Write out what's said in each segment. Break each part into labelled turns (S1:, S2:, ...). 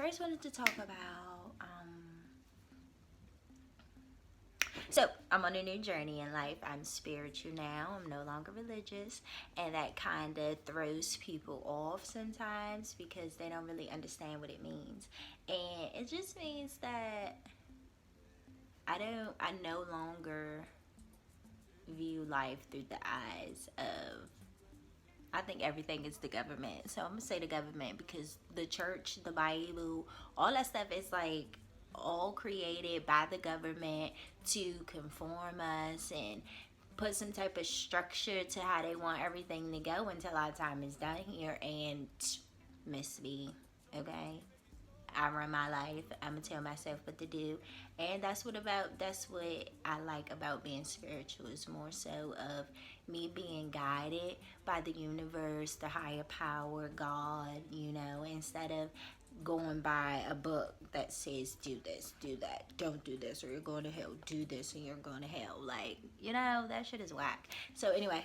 S1: first wanted to talk about so I'm on a new journey in life. I'm spiritual now. I'm no longer religious, and that kind of throws people off sometimes because they don't really understand what it means. And it just means that I no longer view life through the eyes of, I think everything is the government. So I'm gonna say the government because the church, the Bible, all that stuff is like all created by the government to conform us and put some type of structure to how they want everything to go until our time is done here. And miss me, okay? I run my life. I'm gonna tell myself what to do, and that's what I like about being spiritual. Is more so of me being guided by the universe, the higher power, God. Instead of going by a book that says do this, do that, don't do this, or you're going to hell. Do this, and you're going to hell. Like that shit is whack. So anyway,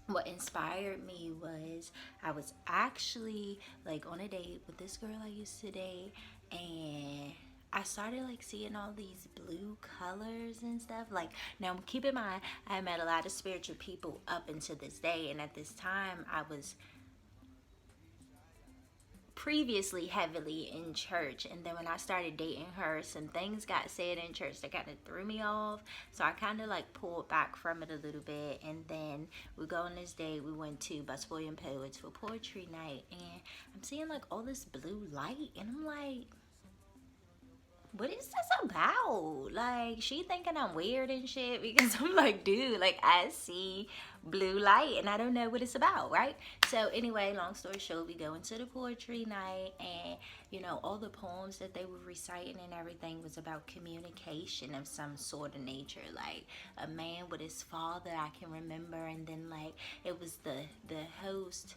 S1: what inspired me was I was actually like on a date with this girl I used to date, and I started like seeing all these blue colors and stuff. Like, now keep in mind, I met a lot of spiritual people up until this day, and at this time I was previously heavily in church, and then when I started dating her, some things got said in church that kind of threw me off, so I kind of like pulled back from it a little bit. And then we go on this date. We went to Busboy and Poets for poetry night, and I'm seeing like all this blue light, and I'm like, what is this about? Like, she thinking I'm weird and shit because I'm like, dude, like, I see blue light and I don't know what it's about, right? So anyway, long story short, we go into the poetry night, and all the poems that they were reciting and everything was about communication of some sort of nature. Like a man with his father, I can remember, and then like it was the host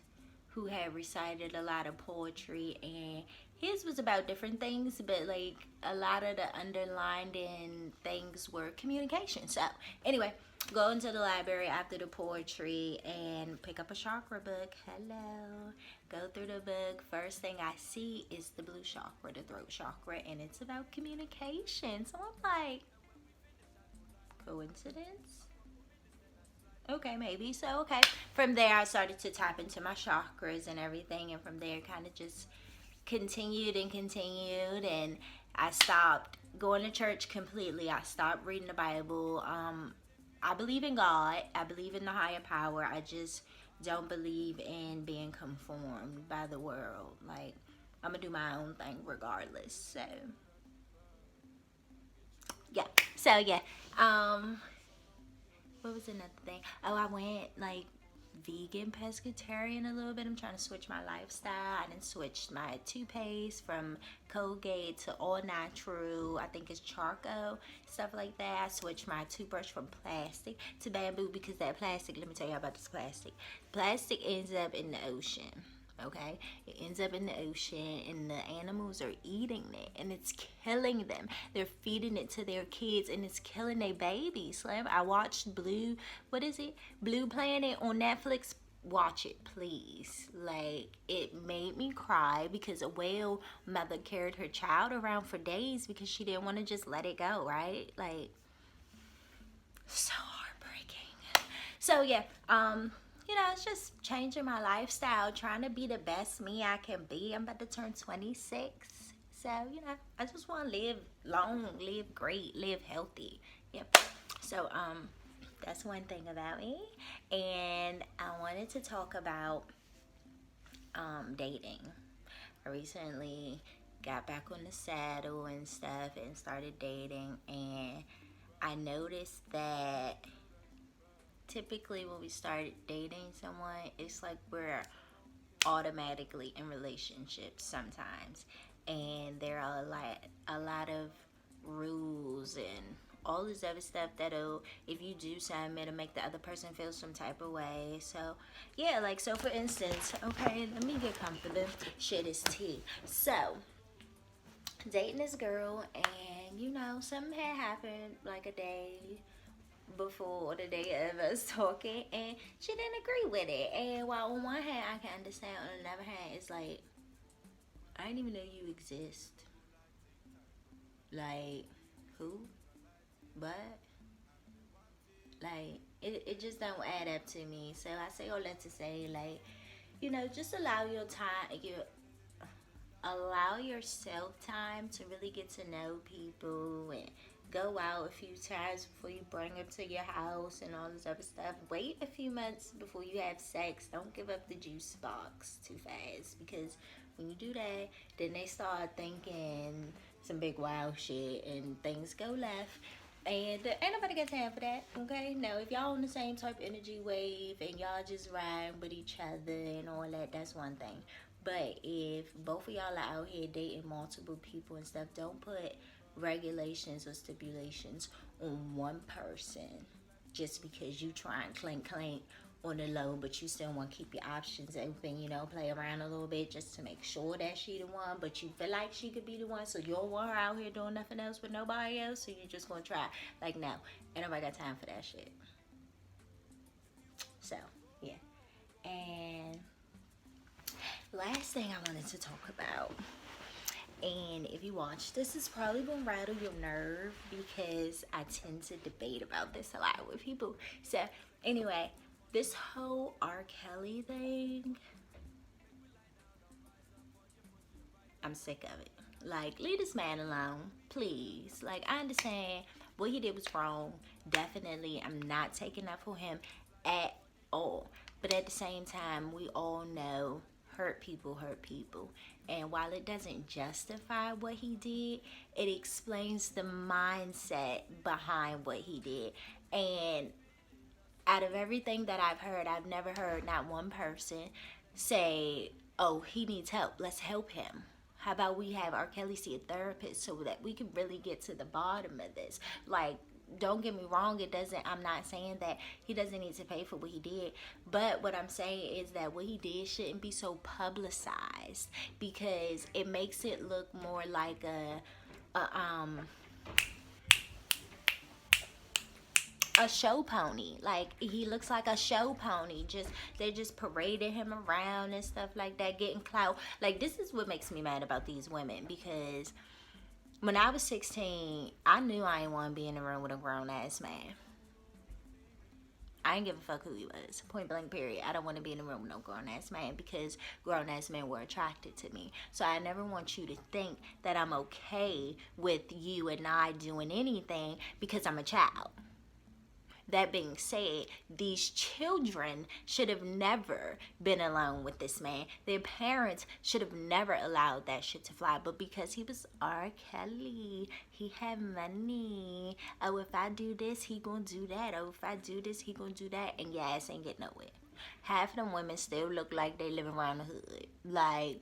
S1: who had recited a lot of poetry, and his was about different things, but like a lot of the underlying things were communication. So anyway, go into the library after the poetry and pick up a chakra book. Hello. Go through the book. First thing I see is the blue chakra, the throat chakra, and it's about communication. So I'm like, coincidence? Okay, maybe. So, okay. From there, I started to tap into my chakras and everything. And from there, kind of just continued and continued. And I stopped going to church completely. I stopped reading the Bible. I believe in God, I believe in the higher power. I just don't believe in being conformed by the world. Like, I'm going to do my own thing regardless. So, yeah. So, yeah. What was another thing? Oh, I went like vegan pescatarian a little bit. I'm trying to switch my lifestyle. I done switched my toothpaste from Colgate to all natural. I think it's charcoal, stuff like that. I switched my toothbrush from plastic to bamboo because that plastic, let me tell you about this plastic. Plastic ends up in the ocean. Okay, it ends up in the ocean, and the animals are eating it, and it's killing them. They're feeding it to their kids, and it's killing their babies. Slim, I watched what is it, Blue Planet on Netflix. Watch it, please. Like, it made me cry because a whale mother carried her child around for days because she didn't want to just let it go, right? Like, so heartbreaking. So yeah, it's just changing my lifestyle, trying to be the best me I can be. I'm about to turn 26. So, I just want to live long, live great, live healthy. Yep. So, that's one thing about me. And I wanted to talk about dating. I recently got back on the saddle and stuff and started dating, and I noticed that typically when we start dating someone, it's like we're automatically in relationships sometimes, and there are a lot of rules and all this other stuff that'll, if you do something, it'll make the other person feel some type of way. So yeah, like, so for instance, okay, let me get comfortable. Shit is tea. So dating this girl, and something had happened like a day before the day of us talking, and she didn't agree with it. And while on one hand I can understand, on the other hand it's like, I I didn't even know you exist. Like, who? What? Like, it just don't add up to me. So I say all that to say, like, you know, just allow yourself time to really get to know people and go out a few times before you bring them to your house and all this other stuff. Wait a few months before you have sex. Don't give up the juice box too fast, because when you do that, then they start thinking some big wild shit and things go left. And ain't nobody got time for that, okay? No, if y'all on the same type of energy wave and y'all just ride with each other and all that, that's one thing. But if both of y'all are out here dating multiple people and stuff, don't put regulations or stipulations on one person just because you try and clink on the low, but you still want to keep your options open, you know, play around a little bit just to make sure that she the one, but you feel like she could be the one, so you don't want her out here doing nothing else with nobody else, so you're just gonna try. Like, no, ain't nobody got time for that shit. So yeah. And last thing I wanted to talk about, and if you watch this, is probably gonna rattle your nerve because I tend to debate about this a lot with people. So anyway, this whole R. Kelly thing, I'm sick of it. Like, leave this man alone, please. Like, I understand what he did was wrong. Definitely, I'm not taking up for him at all. But at the same time, we all know hurt people hurt people. And while it doesn't justify what he did, it explains the mindset behind what he did. And out of everything that I've heard, I've never heard not one person say, oh, he needs help, let's help him. How about we have R. Kelly see a therapist so that we can really get to the bottom of this? Like, don't get me wrong, I'm not saying that he doesn't need to pay for what he did, but what I'm saying is that what he did shouldn't be so publicized, because it makes it look more like a show pony. Like, he looks like a show pony. They just paraded him around and stuff like that, getting clout. Like, this is what makes me mad about these women, because when I was 16, I knew I didn't want to be in a room with a grown-ass man. I didn't give a fuck who he was. Point blank, period. I don't want to be in a room with no grown-ass man, because grown-ass men were attracted to me. So I never want you to think that I'm okay with you and I doing anything because I'm a child. That being said, these children should have never been alone with this man. Their parents should have never allowed that shit to fly. But because he was R. Kelly, he had money. Oh, if I do this, he gonna do that. Oh, if I do this, he gonna do that. And your ass ain't get nowhere. Half of them women still look like they live around the hood. Like,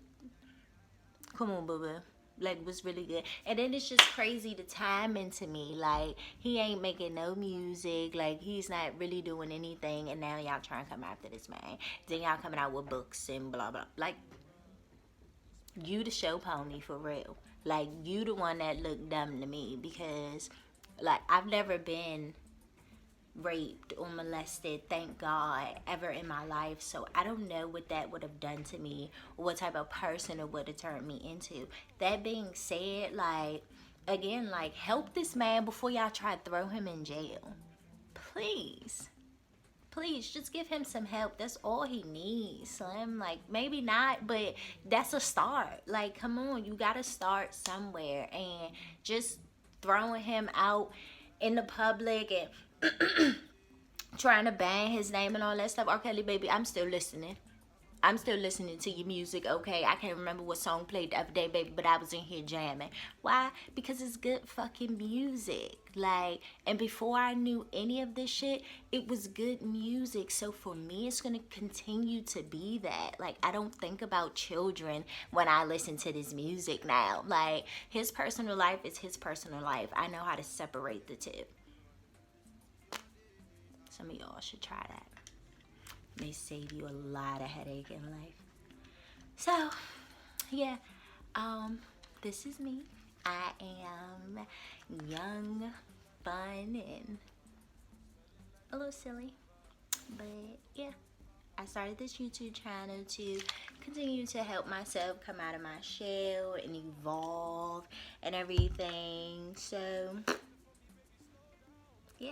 S1: come on, boo-boo. Like, was really good. And then it's just crazy the timing to me. Like, he ain't making no music. Like, he's not really doing anything. And now y'all trying to come after this man. Then y'all coming out with books and blah, blah. Like, you the show pony for real. Like, you the one that looked dumb to me. Because, like, I've never been raped or molested, thank God, ever in my life. So I don't know what that would have done to me, or what type of person it would have turned me into. That being said, like, again, like, help this man before y'all try to throw him in jail. Please just give him some help. That's all he needs, Slim. Like, maybe not, but that's a start. Like, come on, you gotta start somewhere. And just throwing him out in the public and trying to ban his name and all that stuff. R. Kelly, baby, I'm still listening. I'm still listening to your music, okay? I can't remember what song played the other day, baby, but I was in here jamming. Why? Because it's good fucking music. Like, and before I knew any of this shit, it was good music. So for me, it's gonna continue to be that. Like, I don't think about children when I listen to this music now. Like, his personal life is his personal life. I know how to separate the two. Some of y'all should try that. May save you a lot of headache in life. So, yeah, this is me. I am young, fun, and a little silly. But, yeah, I started this YouTube channel to continue to help myself come out of my shell and evolve and everything. So yeah,